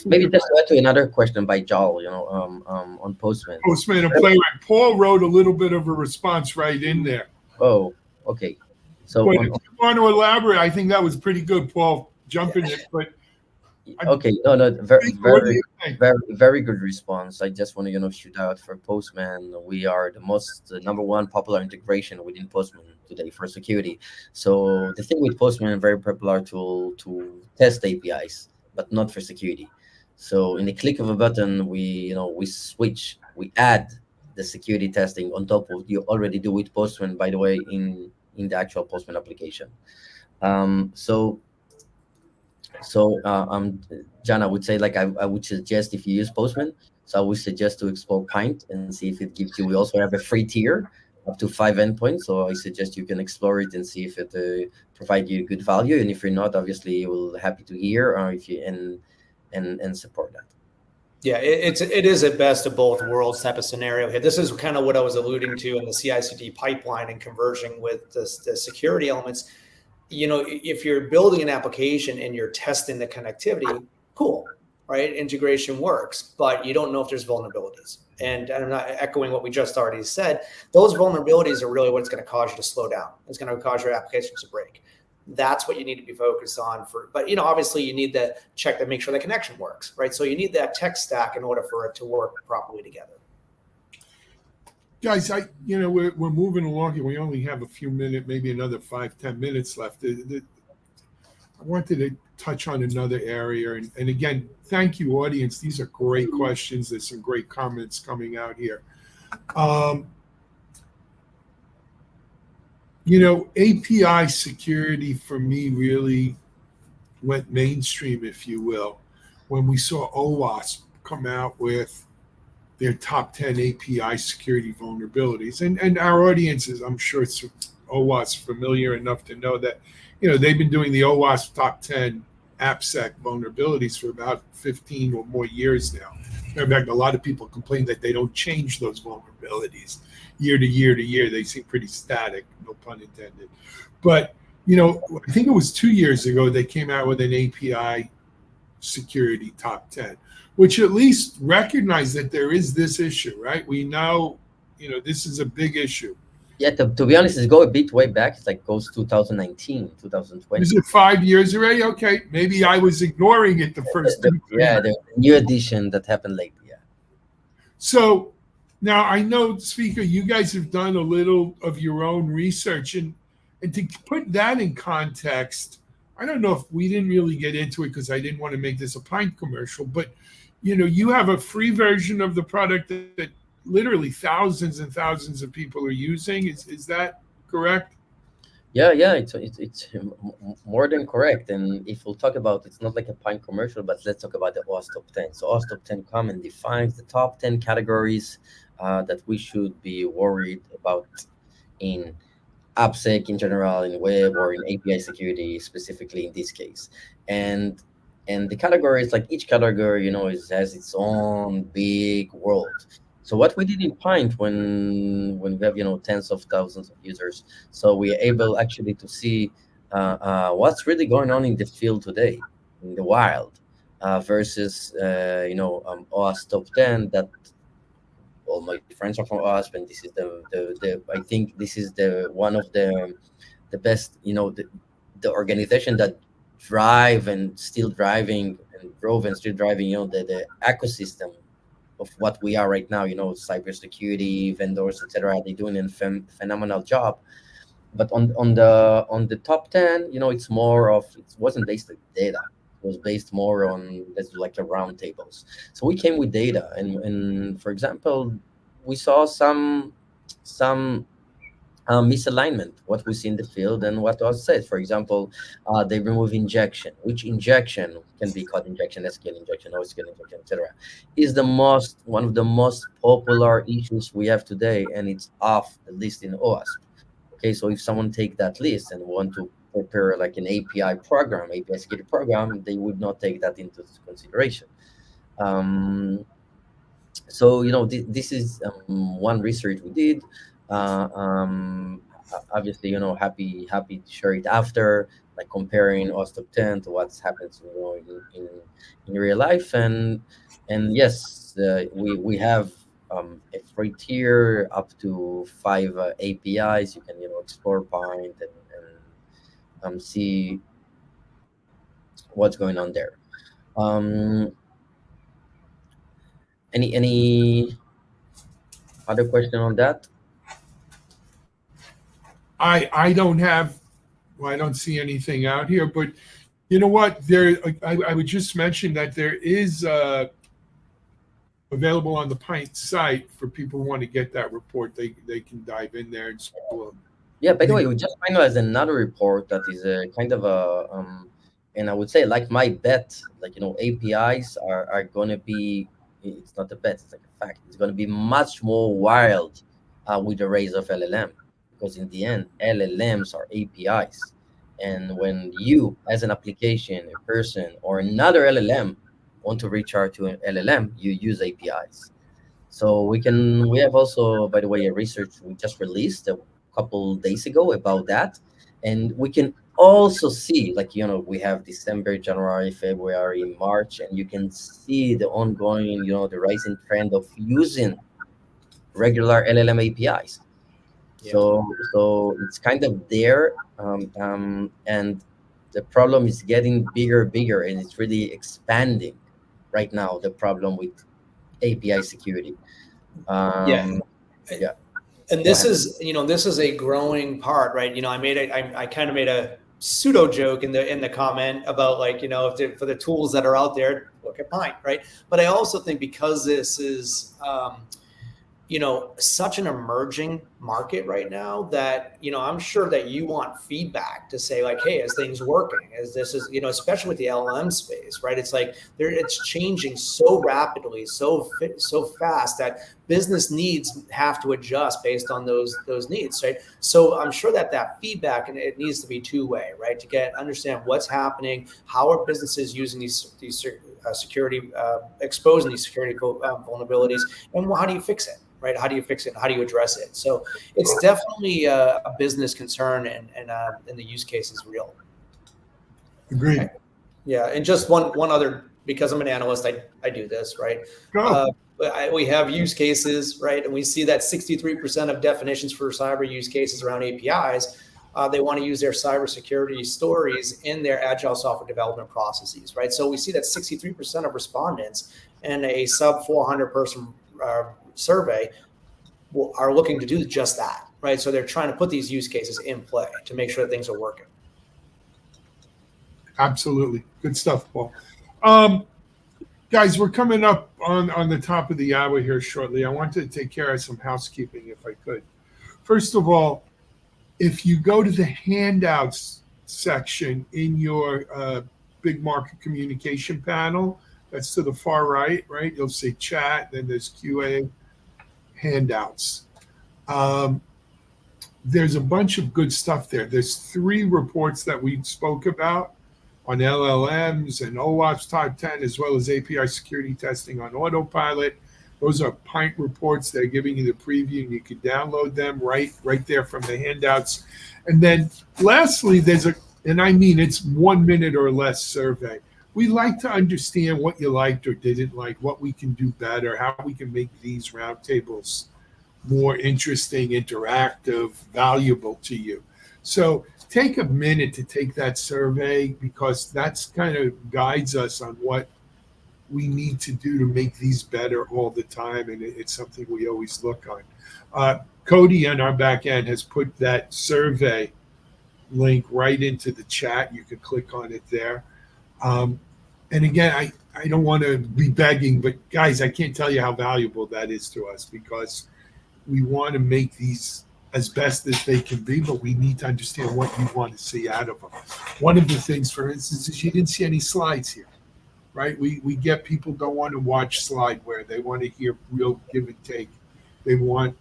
S2: maybe just to add to another question by Joel, on Postman.
S1: Postman and Playwright. Paul wrote a little bit of a response right in there.
S2: Oh, okay. So
S1: But if you want to elaborate, I think that was pretty good, Paul. Jump in it, but
S2: okay, no, very,
S1: what do
S2: very,
S1: you think?
S2: very, very good response. I just want to, shoot out for Postman. We are the number one popular integration within Postman today for security. So the thing with Postman, very popular tool to test APIs, but not for security. So in the click of a button, we add the security testing on top of what you already do with Postman. By the way, in the actual Postman application. So John, I would say like I would suggest if you use Postman, so I would suggest to explore Pint and see if it gives you. We also have a free tier up to 5 endpoints. So I suggest you can explore it and see if it provide you good value. And if you're not, obviously, we'll happy to hear, or if you and support that.
S4: Yeah, it is a best of both worlds type of scenario here. This is kind of what I was alluding to in the CI/CD pipeline and converging with the security elements. If you're building an application and you're testing the connectivity, cool, right? Integration works, but you don't know if there's vulnerabilities. And I'm not echoing what we just already said. Those vulnerabilities are really what's going to cause you to slow down. It's going to cause your applications to break. That's what you need to be focused on but obviously you need to check to make sure the connection works, right? So you need that tech stack in order for it to work properly together.
S1: Guys, we're moving along and we only have a few minutes, maybe another 5-10 minutes left. I wanted to touch on another area, and again, thank you, audience. These are great questions. There's some great comments coming out here. API security for me really went mainstream, if you will, when we saw OWASP come out with their top 10 API security vulnerabilities. And our audiences, I'm sure it's OWASP familiar enough to know that, they've been doing the OWASP top 10 AppSec vulnerabilities for about 15 or more years now. In fact, a lot of people complain that they don't change those vulnerabilities year to year to year. They seem pretty static, no pun intended. But, I think it was 2 years ago they came out with an API security top 10, which at least recognized that there is this issue, right? We know, this is a big issue.
S2: Yeah, to be honest, it goes a bit way back. It's like goes 2019, 2020.
S1: Is it 5 years already? Okay, maybe I was ignoring it the first time.
S2: Yeah, the new edition that happened lately. Yeah.
S1: So now I know, Speaker, you guys have done a little of your own research, and to put that in context, I don't know if we didn't really get into it because I didn't want to make this a pint commercial, but you have a free version of the product that literally thousands and thousands of people are using. Is that correct?
S2: Yeah, it's more than correct. And if we'll talk about, it's not like a pint commercial, but let's talk about the OWASP top 10. So OWASP top 10 come and defines the top 10 categories that we should be worried about in AppSec in general, in web, or in API security specifically in this case. And the categories, like each category, has its own big world. So what we did in Pint when we have tens of thousands of users, so we are able actually to see what's really going on in the field today, in the wild, versus OWASP top 10 that all my friends are from OWASP, and this is the I think this is the one of the best, the organization that drive and still driving and drove and still driving, the ecosystem of what we are right now, cybersecurity vendors, etc. They're doing a phenomenal job. But on the top 10, it's more of, it wasn't based on data. It was based more on, that's like a round tables. So we came with data, and for example, we saw some misalignment, what we see in the field and what was said. For example, they remove injection, which injection can be called injection, SQL injection, OSQL injection, etc. is one of the most popular issues we have today, and it's off the list in OWASP. Okay, so if someone take that list and want to prepare like an API security program, they would not take that into consideration. So this is one research we did. Obviously, happy to share it after, like comparing OWASP top 10 to what's happens in real life. And yes, we have a free tier up to 5 APIs. You can explore Pint and see what's going on there. Any other question on that?
S1: I don't have, well, I don't see anything out here, but you know what? I would just mention that there is available on the Pint site for people who want to get that report. They can dive in there and scroll.
S2: Yeah, by the way, we just finalized another report that is a kind of a and I would say, like, my bet, like, APIs are going to be, it's not a bet, it's like a fact, it's going to be much more wild with the rise of LLM, because in the end, LLMs are APIs. And when you, as an application, a person, or another LLM want to reach out to an LLM, you use APIs. So we have also, by the way, a research we just released a couple days ago about that. And we can also see, like, we have December, January, February, March, and you can see the ongoing, the rising trend of using regular LLM APIs.
S4: Yeah.
S2: So it's kind of there, and the problem is getting bigger, and it's really expanding right now. The problem with API security.
S4: Yeah.
S2: Yeah,
S4: And
S2: go
S4: this
S2: ahead.
S4: is, this is a growing part, right? I kind of made a pseudo joke in the comment about, like, for the tools that are out there, look at Pine, right? But I also think because this is, such an emerging market right now that, I'm sure that you want feedback to say, like, hey, is things working? Especially with the LLM space, right? It's like it's changing so rapidly, so fast that business needs have to adjust based on those needs, right? So I'm sure that feedback, and it needs to be two-way, right? To understand what's happening, how are businesses using these security, exposing these security vulnerabilities, and how do you fix it? Right? How do you fix it? How do you address it? So it's definitely a business concern, and the use case is real.
S1: Agreed.
S4: Yeah, and just one other, because I'm an analyst, I do this, right?
S1: Go.
S4: We have use cases, right? And we see that 63% of definitions for cyber use cases around APIs, they want to use their cybersecurity stories in their agile software development processes, right? So we see that 63% of respondents in a sub 400 person survey are looking to do just that, right? So they're trying to put these use cases in play to make sure that things are working.
S1: Absolutely. Good stuff, Paul. Guys, we're coming up on the top of the hour here shortly. I wanted to take care of some housekeeping if I could. First of all, if you go to the handouts section in your big market communication panel, that's to the far right, you'll see chat, then there's QA, handouts. There's a bunch of good stuff there. There's 3 reports that we spoke about on LLMs and OWASP Top 10, as well as API security testing on autopilot. Those are Pint reports. They're giving you the preview, and you can download them right there from the handouts. And then lastly, it's 1 minute or less survey. We like to understand what you liked or didn't like, what we can do better, how we can make these roundtables more interesting, interactive, valuable to you. So take a minute to take that survey, because that's kind of guides us on what we need to do to make these better all the time, and it's something we always look on. Cody on our back end has put that survey link right into the chat. You can click on it there. And again, I don't want to be begging, but guys, I can't tell you how valuable that is to us, because we want to make these as best as they can be, but we need to understand what you want to see out of them. One of the things, for instance, is you didn't see any slides here, right? We get people don't want to watch slideware. They want to hear real give and take. They want,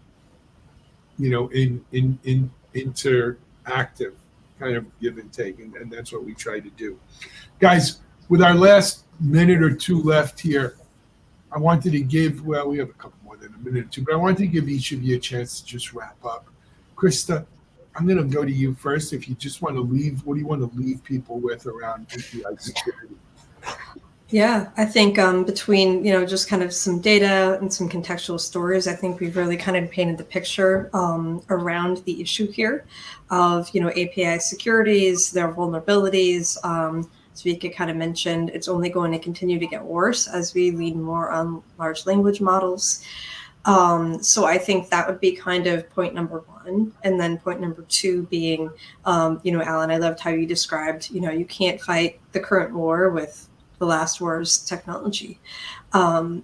S1: in interactive kind of give and take, and that's what we try to do. Guys, with our last minute or two left here, I wanted to give, we have a couple more than a minute or two, but I wanted to give each of you a chance to just wrap up. Krista, I'm going to go to you first. If you just want to leave, what do you want to leave people with around API security?
S3: Yeah, I think between, just kind of some data and some contextual stories, I think we've really kind of painted the picture around the issue here of, API securities, their vulnerabilities. Svika kind of mentioned it's only going to continue to get worse as we lean more on large language models. So I think that would be kind of point number 1. And then point number 2 being, Alan, I loved how you described, you can't fight the current war with the last war's technology. When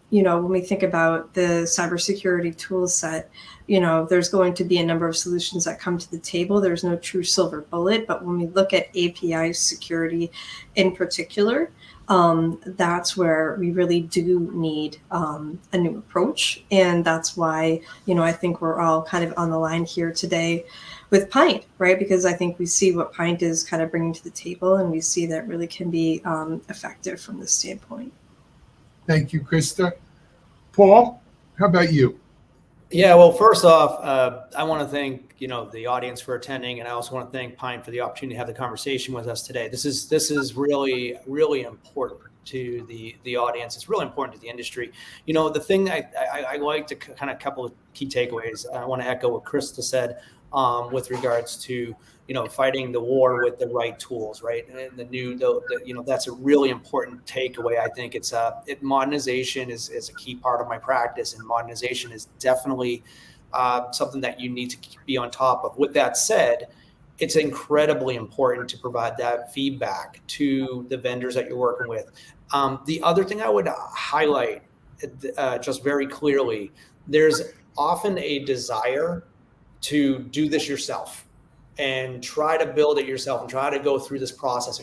S3: we think about the cybersecurity tool set, there's going to be a number of solutions that come to the table. There's no true silver bullet, but when we look at API security in particular, that's where we really do need a new approach. And that's why, I think we're all kind of on the line here today with Pint, right? Because I think we see what Pint is kind of bringing to the table, and we see that it really can be effective from this standpoint.
S1: Thank you, Krista. Paul, how about you?
S4: Yeah, well, first off, I want to thank the audience for attending, and I also want to thank Pine for the opportunity to have the conversation with us today. This is really important to the audience. It's really important to the industry. The thing I like to kind of couple of key takeaways. I want to echo what Krista said with regards to fighting the war with the right tools, right? And that's a really important takeaway. I think modernization is a key part of my practice, and modernization is definitely something that you need to be on top of. With that said, it's incredibly important to provide that feedback to the vendors that you're working with. The other thing I would highlight just very clearly, there's often a desire to do this yourself and try to build it yourself and try to go through this process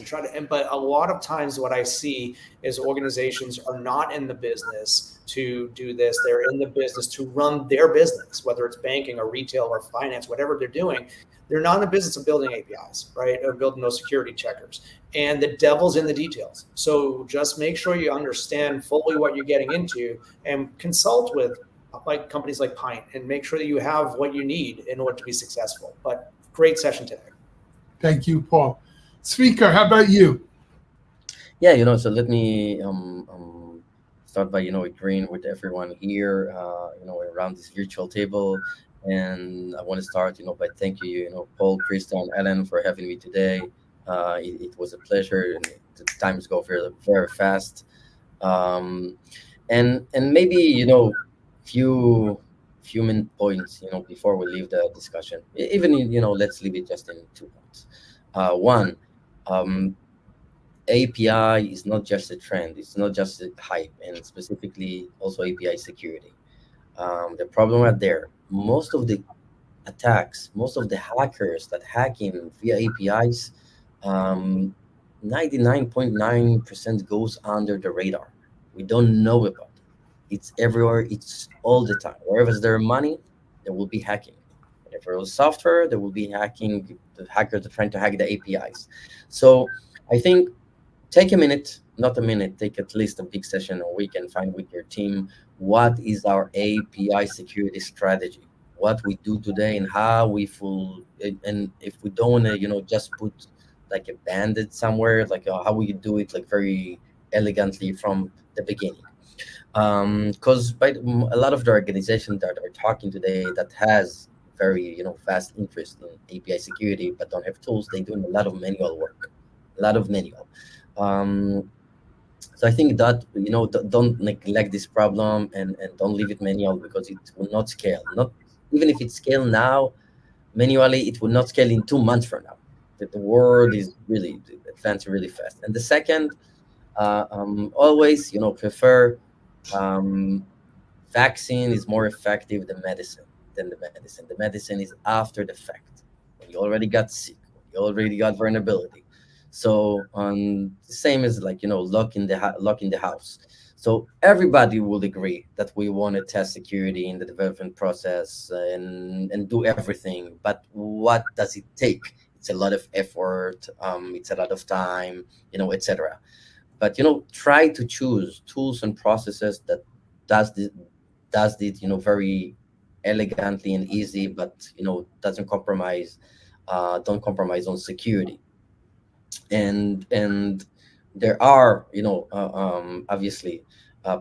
S4: but a lot of times what I see is organizations are not in the business to do this. They're in the business to run their business, whether it's banking or retail or finance, whatever they're doing. They're not in the business of building APIs, right? Or building those security checkers. And the devil's in the details. So just make sure you understand fully what you're getting into and consult with companies like Pint and make sure that you have what you need in order to be successful. But great session today.
S1: Thank you, Paul. Speaker, how about you?
S2: Yeah, so let me start by agreeing with everyone here, around this virtual table, and I want to start by thank you, Paul, Krista, and Ellen for having me today. It was a pleasure, and the times go very very fast. And maybe few main points before we leave the discussion. Even let's leave it just in 2 points. One, API is not just a trend, it's not just a hype, and specifically also API security. The problem right there, most of the attacks, most of the hackers that hack in via APIs, 99.9% goes under the radar. We don't know about it. It's everywhere, it's all the time. Wherever there's money, there will be hacking. If there was software, there will be hacking. The hackers are trying to hack the APIs. So I think take a minute, not a minute, take at least a big session a week and find with your team what is our API security strategy, what we do today, and how we full. And if we don't want to, just put like a bandit somewhere, like how we do it like very elegantly from the beginning. Because by a lot of the organizations that are talking today that has very vast interest in API security but don't have tools, they doing a lot of manual work, a lot of manual. So I think that don't neglect this problem, and don't leave it manual, because it will not scale. Not even if it scale now manually, it will not scale in 2 months from now. The world is really advancing really fast. And the second, always prefer vaccine is more effective than medicine. The medicine is after the fact, when you already got sick, when you already got vulnerability. So the same as like lock in the house. So everybody will agree that we want to test security in the development process, and do everything. But what does it take? It's a lot of effort. It's a lot of time, etc. But try to choose tools and processes that does this very elegantly and easy, but doesn't compromise, don't compromise on security. And there are obviously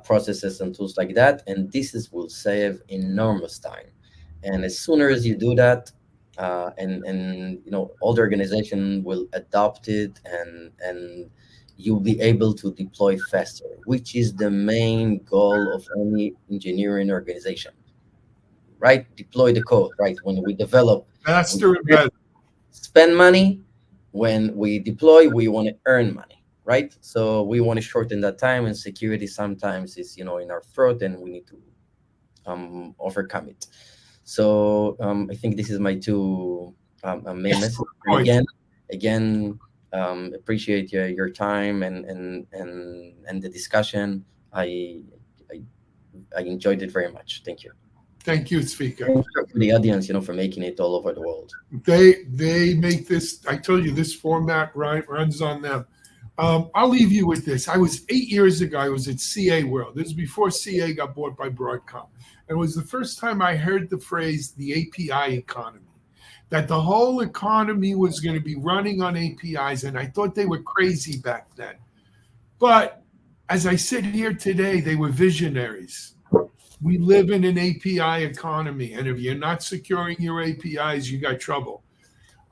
S2: processes and tools like that, and will save enormous time. And as sooner as you do that, and all the organization will adopt it, and you'll be able to deploy faster, which is the main goal of any engineering organization, right? Deploy the code, right? When we develop, we
S1: Faster and better.
S2: spend money. When we deploy, we want to earn money, right? So we want to shorten that time, and security sometimes is in our throat, and we need to overcome it. So I think this is my two main message. And
S1: Point.
S2: again, Appreciate your time and the discussion. I I enjoyed it very much. Thank you.
S1: Thank you, speaker.
S2: Thank you for the audience, for making it all over the world.
S1: They make this. I told you this format runs on them. I'll leave you with this. I was 8 years ago. I was at CA World. This was before CA got bought by Broadcom. And it was the first time I heard the phrase the API economy, that the whole economy was going to be running on APIs. And I thought they were crazy back then. But as I sit here today, they were visionaries. We live in an API economy. And if you're not securing your APIs, you got trouble.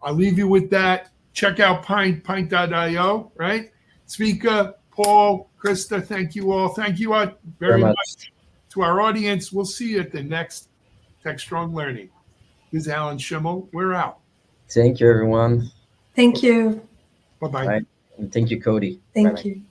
S1: I'll leave you with that. Check out pint.io, right? Speaker, Paul, Krista, thank you all. Thank you all very much to our audience. We'll see you at the next Techstrong Learning. This is Alan Schimmel. We're out.
S2: Thank you, everyone.
S3: Thank you.
S1: Bye-bye.
S2: Bye. And thank you, Cody.
S3: Thank
S2: Bye-bye.
S3: you.